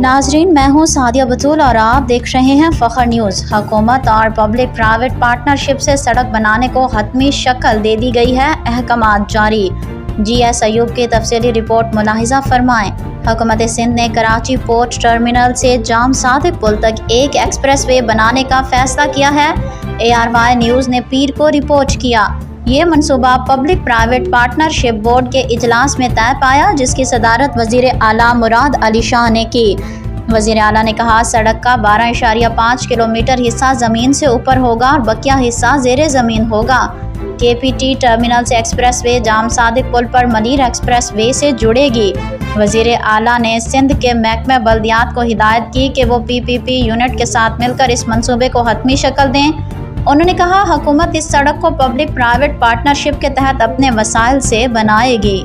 नाजरीन, मैं हूँ सादिया बतूल और आप देख रहे हैं फ़ख्र न्यूज़। हुकूमत और पब्लिक प्राइवेट पार्टनरशिप से सड़क बनाने को हतमी शक्ल दे दी गई है। अहकामात जारी। GS अयूब की तफसीली रिपोर्ट मुलाहिजा फरमाएं। हुकूमत सिंध ने कराची पोर्ट टर्मिनल से जाम सादिक पुल तक एक एक्सप्रेस वे बनाने का फैसला किया है। ARY न्यूज़ ने पीर को रिपोर्ट किया। ये मनसूबा पब्लिक प्राइवेट पार्टनरशिप बोर्ड के इजलास में तय पाया, जिसकी सदारत वज़ीर आला मुराद अली शाह ने की। वज़ीर आला ने कहा, सड़क का 12.5 किलोमीटर हिस्सा ज़मीन से ऊपर होगा और बकिया हिस्सा ज़ेरे ज़मीन होगा। KPT टर्मिनल से एक्सप्रेस वे जाम सादिक पुल पर मनीर एक्सप्रेस वे से जुड़ेगी। वज़ीर आला ने सिंध के महकमे बल्दियात को हिदायत की कि वो PPP यूनिट के साथ मिलकर इस मंसूबे को हतमी शक्ल दें। उन्होंने कहा, हुकूमत इस सड़क को पब्लिक प्राइवेट पार्टनरशिप के तहत अपने वसाइल से बनाएगी।